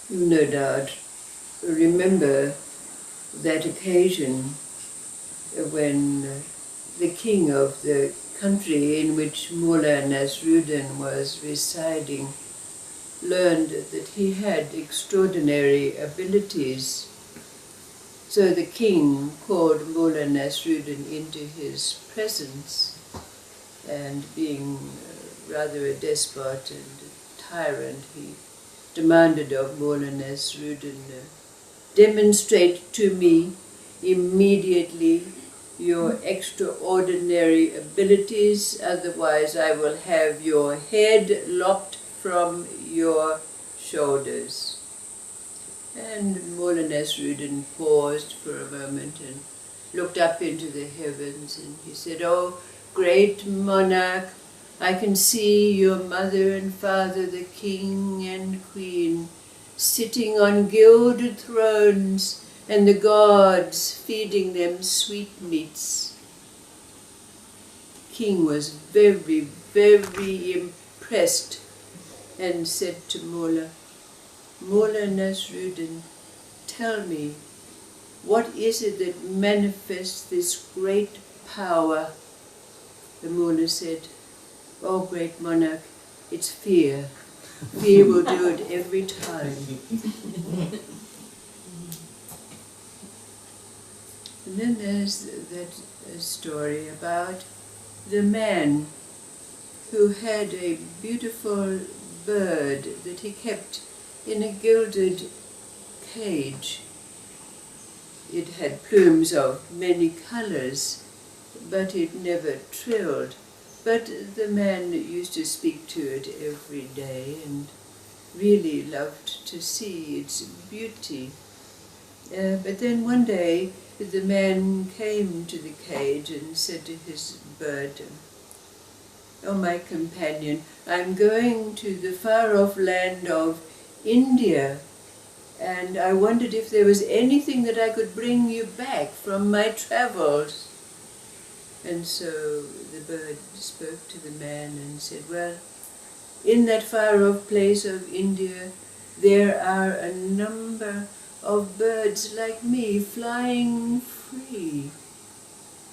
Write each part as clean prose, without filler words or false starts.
You no doubt remember that occasion when the king of the country in which Mulla Nasruddin was residing learned that he had extraordinary abilities. So the king called Mulla Nasruddin into his presence, and being rather a despot and a tyrant, he demanded of Mulla Nasruddin, demonstrate to me immediately your extraordinary abilities, otherwise I will have your head lopped from your shoulders. And Mulla Nasruddin paused for a moment and looked up into the heavens, and he said, "Oh, great monarch, I can see your mother and father, the king and queen, sitting on gilded thrones, and the gods feeding them sweetmeats." The king was very, very impressed and said to Mulla, "Mulla Nasruddin, tell me, what is it that manifests this great power?" The Mullah said, "Oh, great monarch, it's fear. Fear will do it every time." And then there's that story about the man who had a beautiful bird that he kept in a gilded cage. It had plumes of many colors, but it never trilled. But the man used to speak to it every day and really loved to see its beauty. But then one day the man came to the cage and said to his bird, "Oh, my companion, I'm going to the far-off land of India, and I wondered if there was anything that I could bring you back from my travels." And so the bird spoke to the man and said, "Well, in that far-off place of India, there are a number of birds like me flying free.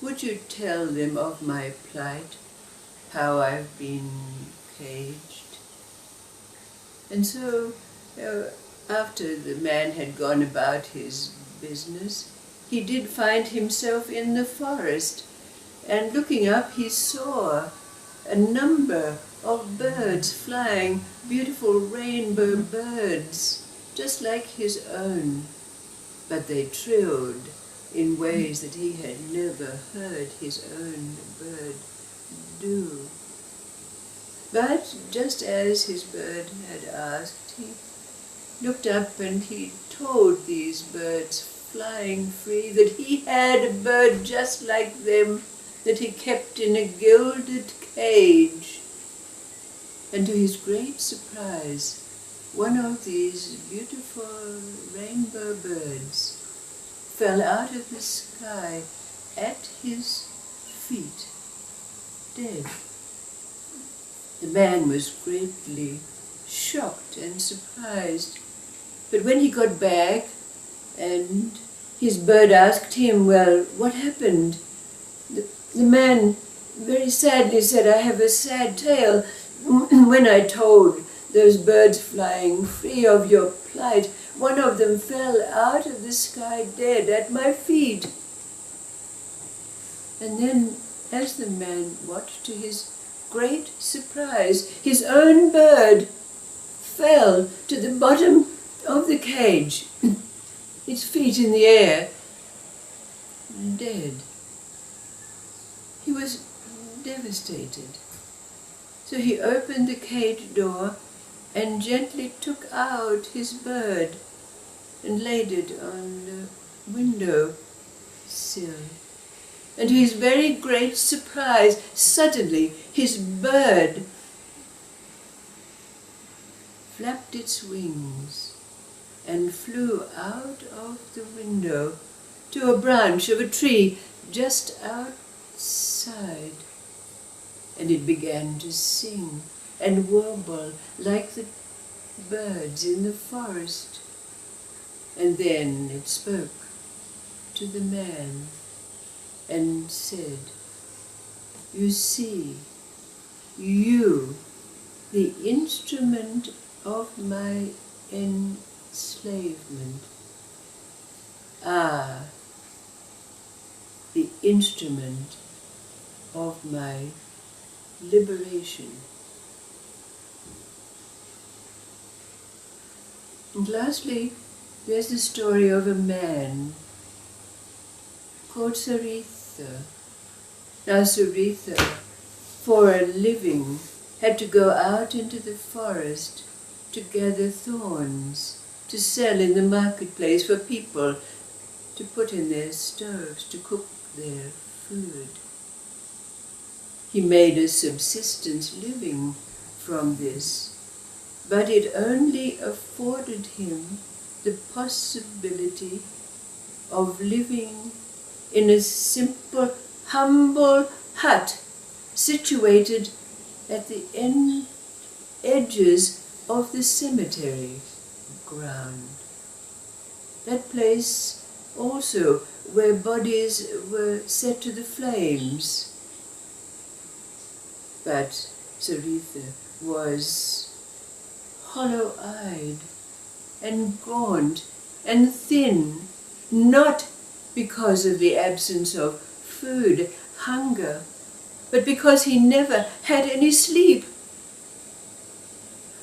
Would you tell them of my plight, how I've been caged?" And so, after the man had gone about his business, he did find himself in the forest, and looking up he saw a number of birds flying, beautiful rainbow birds, just like his own, but they trilled in ways that he had never heard his own bird do. But just as his bird had asked, he looked up and he told these birds flying free that he had a bird just like them that he kept in a gilded cage. And to his great surprise, one of these beautiful rainbow birds fell out of the sky at his feet, dead. The man was greatly shocked and surprised, but when he got back and his bird asked him, "Well, what happened?" The man very sadly said, "I have a sad tale. When I told those birds flying free of your plight, one of them fell out of the sky dead at my feet." And then, as the man watched, to his great surprise, his own bird fell to the bottom of the cage, its feet in the air, dead. He was devastated. So he opened the cage door and gently took out his bird and laid it on the window sill. And to his very great surprise, suddenly his bird flapped its wings and flew out of the window to a branch of a tree just outside. And it began to sing and warble like the birds in the forest. And then it spoke to the man and said, "You see, you, the instrument of my enslavement, are the instrument of my liberation." And lastly, there's the story of a man called Suritha. Now Suritha, for a living, had to go out into the forest to gather thorns, to sell in the marketplace for people to put in their stoves, to cook their food. He made a subsistence living from this, but it only afforded him the possibility of living in a simple, humble hut situated at the edges of the cemetery ground. That place also where bodies were set to the flames. But Suritha was hollow-eyed and gaunt and thin, not because of the absence of food, hunger, but because he never had any sleep.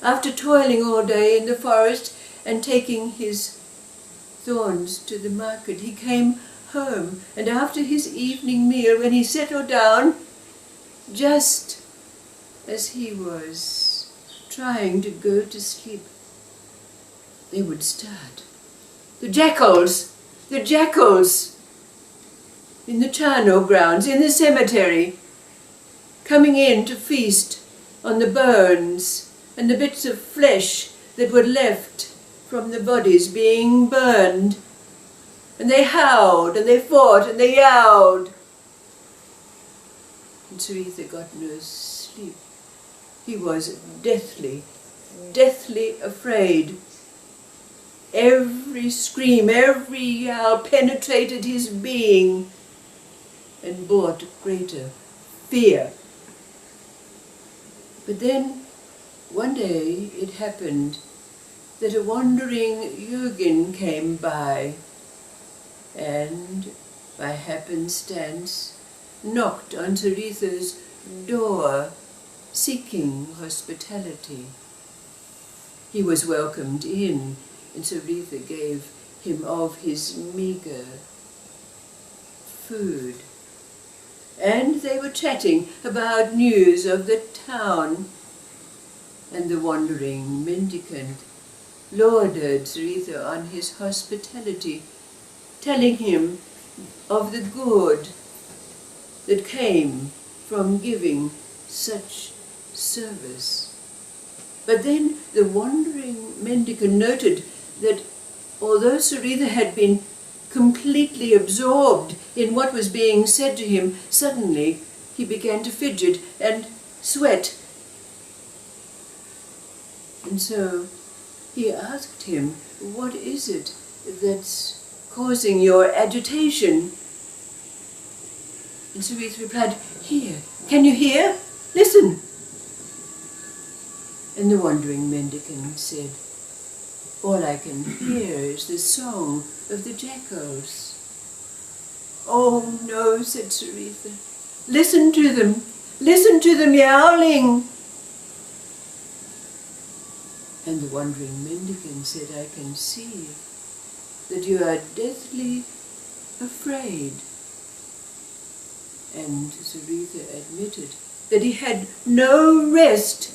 After toiling all day in the forest and taking his thorns to the market, he came home, and after his evening meal, when he settled down, just as he was trying to go to sleep, they would start. The jackals in the charnel grounds, in the cemetery, coming in to feast on the bones and the bits of flesh that were left from the bodies being burned. And they howled and they fought and they yowled. And Suritha got no sleep. He was deathly afraid. Every scream, every yowl penetrated his being and brought greater fear. But then, one day it happened that a wandering yogin came by and, by happenstance, knocked on Suritha's door, seeking hospitality. He was welcomed in, and Suritha gave him of his meagre food. And they were chatting about news of the town, and the wandering mendicant lauded Suritha on his hospitality, telling him of the good that came from giving such service. But then the wandering mendicant noted that although Suritha had been completely absorbed in what was being said to him, suddenly he began to fidget and sweat. And so he asked him, "What is it that's causing your agitation?" And Suritha replied, "Here, can you hear? Listen." And the wandering mendicant said, "All I can hear is the song of the jackals." "Oh no," said Suritha. Listen to them yowling." And the wandering mendicant said, "I can see that you are deathly afraid." And Suritha admitted that he had no rest.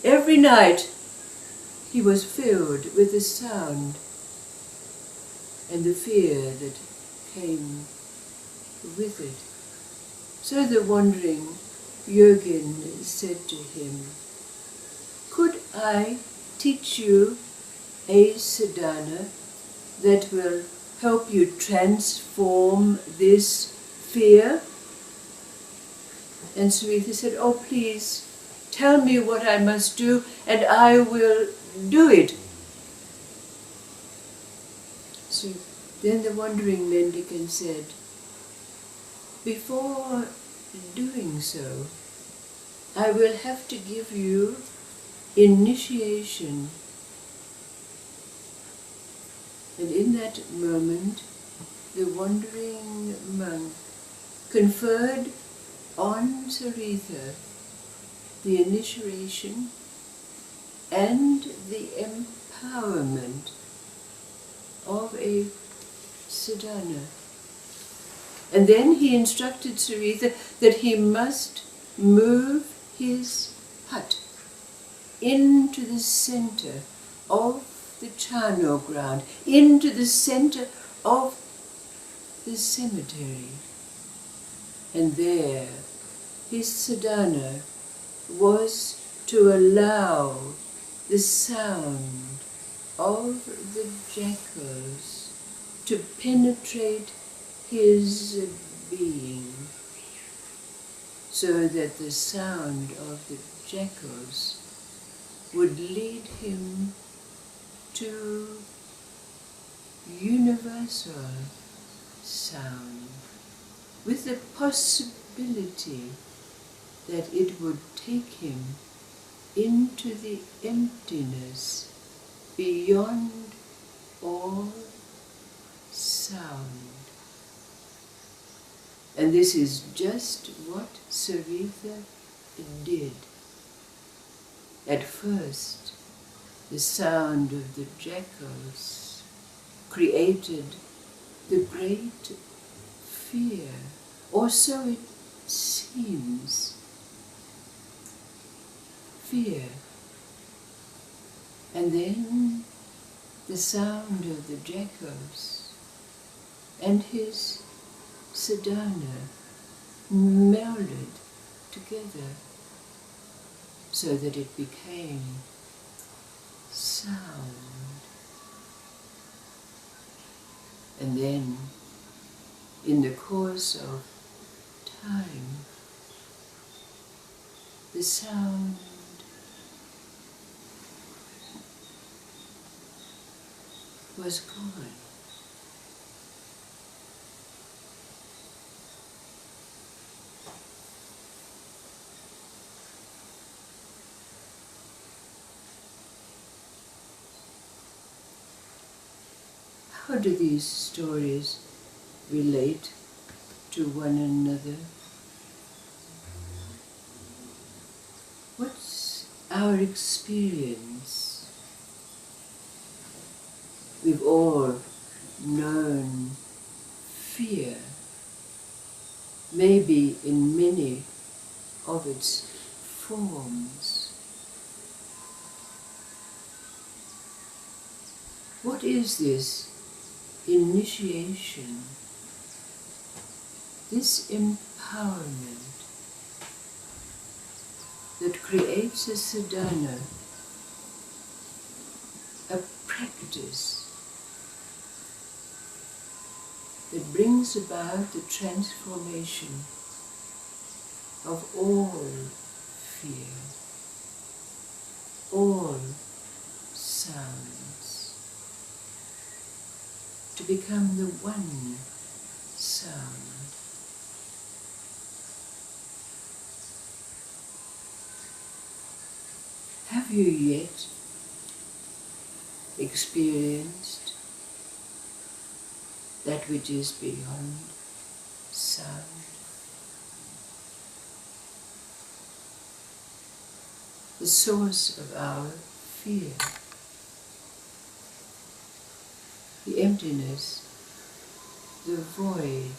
Every night he was filled with the sound and the fear that came with it. So the wandering yogin said to him, "Could I teach you a sadhana that will help you transform this fear?" And Suritha said, "Oh, please, Tell me what I must do, and I will do it. So then the wandering mendicant said, before doing so, I will have to give you initiation. And in that moment, the wandering monk conferred on Suritha the initiation and the empowerment of a sadhana. And then he instructed Suritha that he must move his hut into the center of the charnel ground, into the center of the cemetery. And there, his sadhana was to allow the sound of the jackals to penetrate his being, so that the sound of the jackals would lead him to universal sound, with the possibility that it would take him into the emptiness beyond all sound. And this is just what Suritha did. At first, the sound of the jackals created the great fear, or so it seems. Fear. And then the sound of the jackals and his sadhana melded together so that it became sound. And then, in the course of time, the sound was gone. How do these stories relate to one another? What's our experience? We've all known fear, maybe in many of its forms. What is this initiation, this empowerment that creates a sadhana, a practice that brings about the transformation of all fear, all sounds, to become the one sound. Have you yet experienced that which is beyond sound? The source of our fear, the emptiness, the void.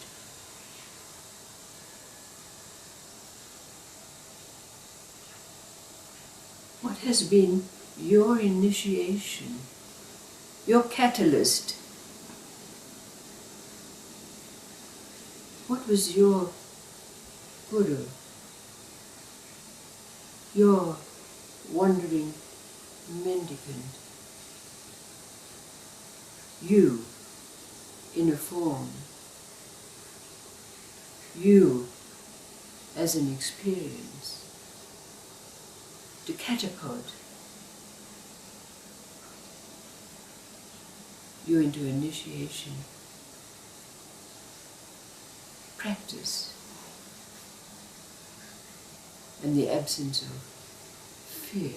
What has been your initiation, your catalyst? What was your guru, your wandering mendicant? You in a form, you as an experience. to catapult you into initiation, practice, and the absence of fear.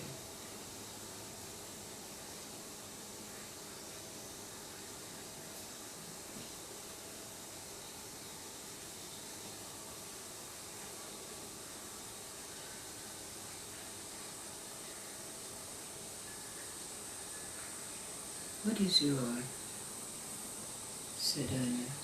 What is your sadhana?